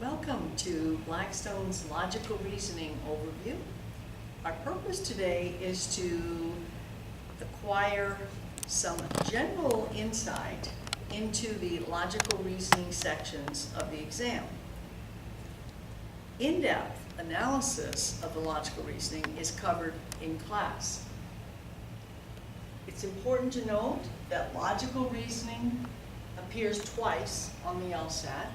Welcome to Blackstone's Logical Reasoning Overview. Our purpose today is to acquire some general insight into the logical reasoning sections of the exam. In-depth analysis of the logical reasoning is covered in class. It's important to note that logical reasoning appears twice on the LSAT.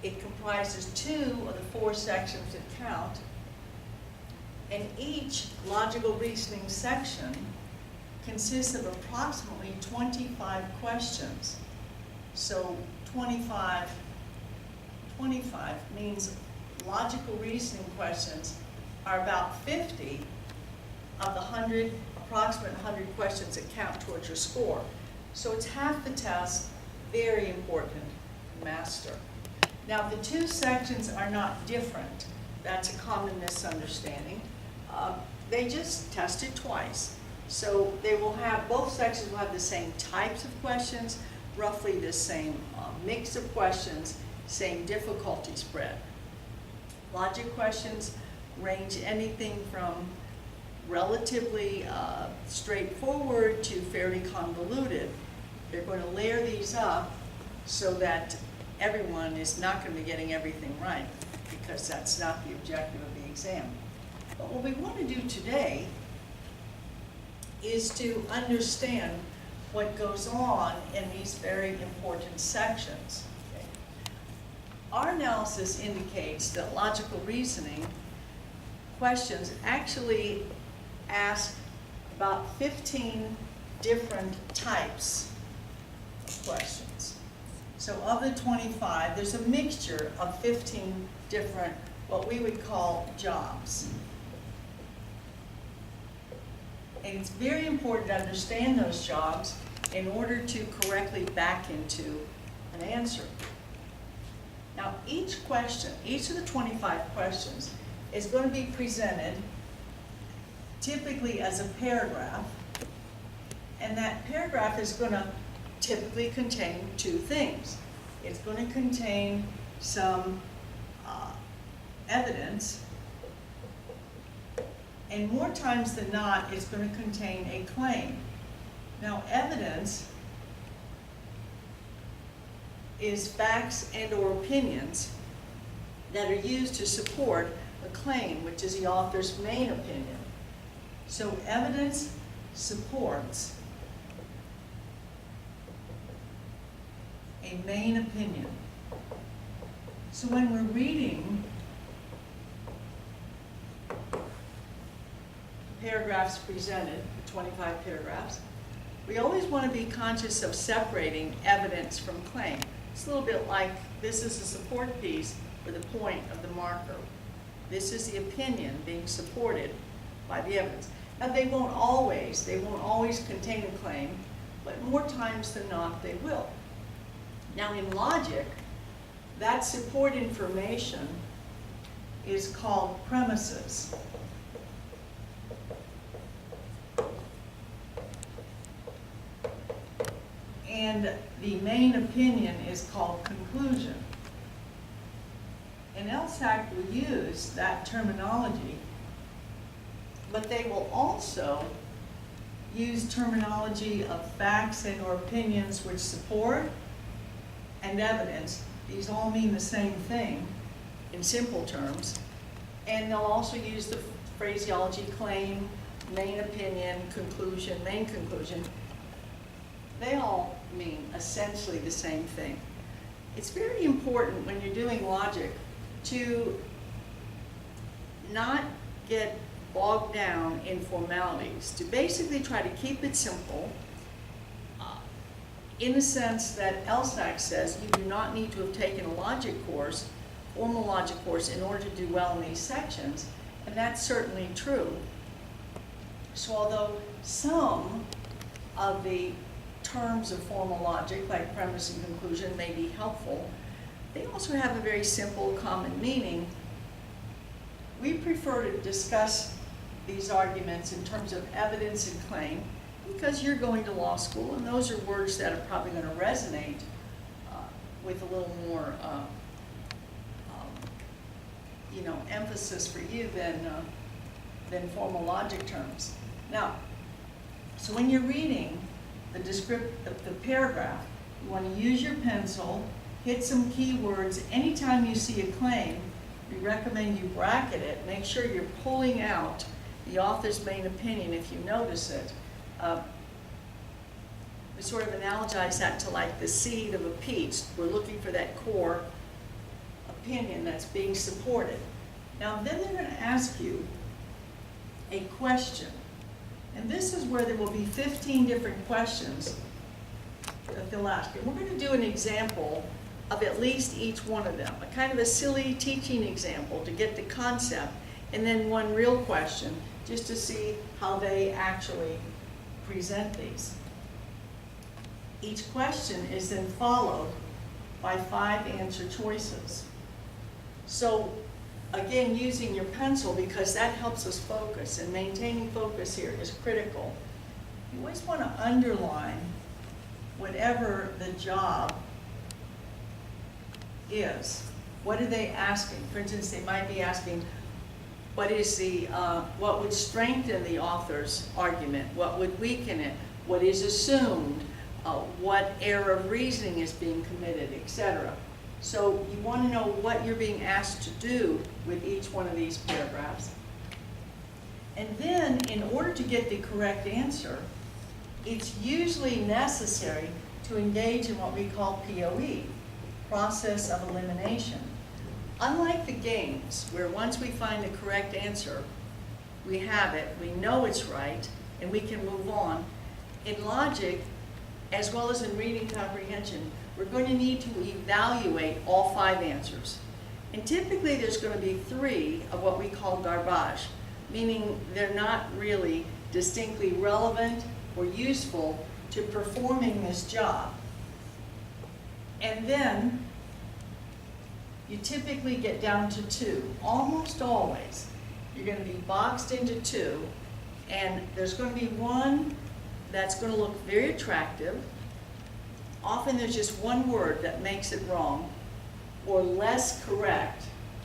It comprises 2 of the 4 sections that count, and each logical reasoning section consists of approximately 25 questions. So 25 means logical reasoning questions are about 50 of the approximate 100 questions that count towards your score. So it's half the test, very important to master. Now, the 2 sections are not different. That's a common misunderstanding. They just tested twice. So they will have, both sections will have the same types of questions, roughly the same mix of questions, same difficulty spread. Logic questions range anything from relatively straightforward to fairly convoluted. They're going to layer these up so that everyone is not going to be getting everything right, because that's not the objective of the exam. But what we want to do today is to understand what goes on in these very important sections. Okay? Our analysis indicates that logical reasoning questions actually ask about 15 different types of questions. So of the 25, there's a mixture of 15 different, what we would call jobs. And it's very important to understand those jobs in order to correctly back into an answer. Now, each question, each of the 25 questions is going to be presented typically as a paragraph, and that paragraph is going to typically contain 2 things. It's going to contain some evidence, and more times than not, it's going to contain a claim. Now, evidence is facts and or opinions that are used to support a claim, which is the author's main opinion. So evidence supports a main opinion. So when we're reading the paragraphs presented, the 25 paragraphs, we always want to be conscious of separating evidence from claim. It's a little bit like this is the support piece for the point of the marker. This is the opinion being supported by the evidence. Now they won't always contain a claim, but more times than not they will. Now in logic, that support information is called premises. And the main opinion is called conclusion. And LSAT will use that terminology, but they will also use terminology of facts and or opinions which support and evidence. These all mean the same thing in simple terms. And they'll also use the phraseology claim, main opinion, conclusion, main conclusion. They all mean essentially the same thing. It's very important when you're doing logic to not get bogged down in formalities, to basically try to keep it simple, in the sense that LSAT says you do not need to have taken a logic course, formal logic course, in order to do well in these sections, and that's certainly true. So although some of the terms of formal logic, like premise and conclusion, may be helpful, they also have a very simple common meaning. We prefer to discuss these arguments in terms of evidence and claim, because you're going to law school, and those are words that are probably going to resonate with a little more emphasis for you than formal logic terms. Now, so when you're reading the paragraph, you want to use your pencil, hit some keywords. Anytime you see a claim, we recommend you bracket it. Make sure you're pulling out the author's main opinion if you notice it. We sort of analogize that to like the seed of a peach. We're looking for that core opinion that's being supported. Now then they're going to ask you a question. And this is where there will be 15 different questions that they'll ask. And we're going to do an example of at least each one of them, a kind of a silly teaching example to get the concept, and then one real question just to see how they actually present these. Each question is then followed by 5 answer choices. So again, using your pencil, because that helps us focus, and maintaining focus here is critical. You always want to underline whatever the job is. What are they asking? For instance, they might be asking, what would strengthen the author's argument? What would weaken it? What is assumed? What error of reasoning is being committed, etc. So you want to know what you're being asked to do with each one of these paragraphs. And then, in order to get the correct answer, it's usually necessary to engage in what we call POE, process of elimination. Unlike the games, where once we find the correct answer, we have it, we know it's right, and we can move on. In logic, as well as in reading comprehension, we're going to need to evaluate all 5 answers. And typically there's going to be 3 of what we call garbage, meaning they're not really distinctly relevant or useful to performing this job. And then you typically get down to 2, almost always. You're going to be boxed into 2, and there's going to be one that's going to look very attractive. Often there's just one word that makes it wrong, or less correct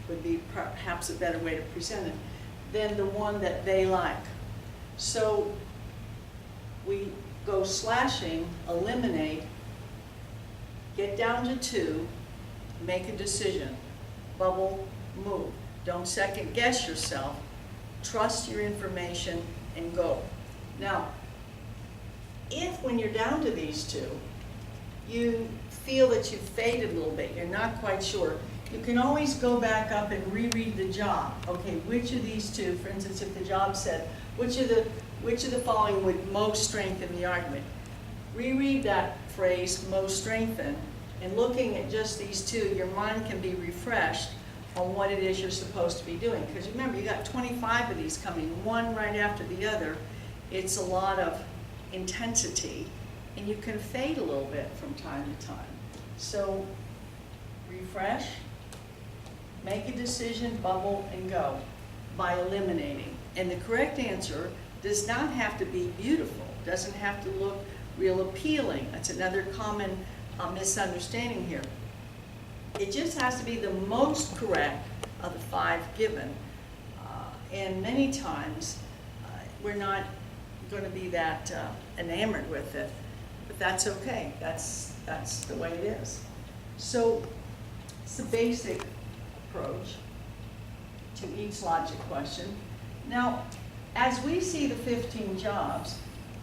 would be perhaps a better way to present it, than the one that they like. So we go slashing, eliminate, get down to 2, make a decision, bubble, move. Don't second guess yourself, trust your information, and go. Now, if when you're down to these 2, you feel that you've faded a little bit, you're not quite sure, you can always go back up and reread the job. Okay, which of these 2, for instance, if the job said, which of the following would most strengthen the argument? Reread that phrase, most strengthen, and looking at just these 2, your mind can be refreshed on what it is you're supposed to be doing. Because remember, you got 25 of these coming, one right after the other. It's a lot of intensity, and you can fade a little bit from time to time. So refresh, make a decision, bubble, and go by eliminating. And the correct answer does not have to be beautiful, doesn't have to look real appealing. That's another common misunderstanding here. It just has to be the most correct of the 5 given. And many times we're not going to be that enamored with it, but that's okay. That's the way it is. So it's the basic approach to each logic question. Now, as we see the 15 jobs,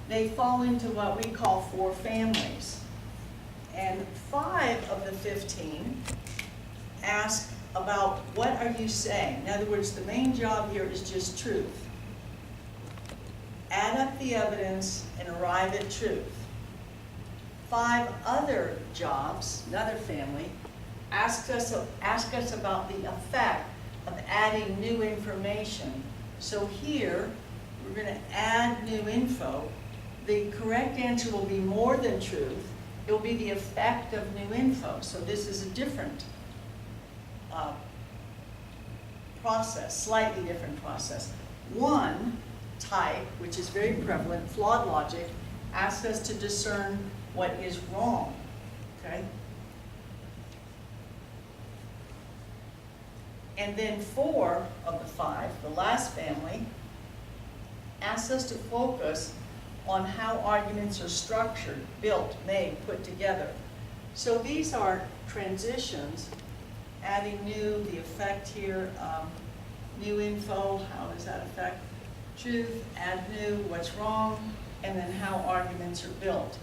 they fall into what we call 4 families. And 5 of the 15 ask about what are you saying. In other words, the main job here is just truth. Add up the evidence and arrive at truth. 5 other jobs, another family, ask us about the effect of adding new information. So here, we're going to add new info. The correct answer will be more than truth. It will be the effect of new info. So this is a different process, slightly different process. One type, which is very prevalent, flawed logic, asks us to discern what is wrong, okay? And then 4 of the 5, the last family, asks us to focus on how arguments are structured, built, made, put together. So these are transitions, adding new, the effect here, new info, how does that affect truth, add new, what's wrong, and then how arguments are built.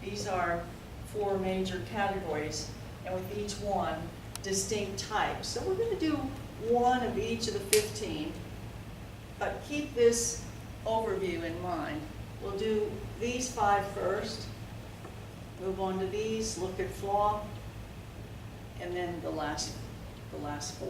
These are 4 major categories, and with each one, distinct types. So we're going to do one of each of the 15, but keep this overview in mind. We'll do these 5 first, move on to these, look at flaw, and then the last 4.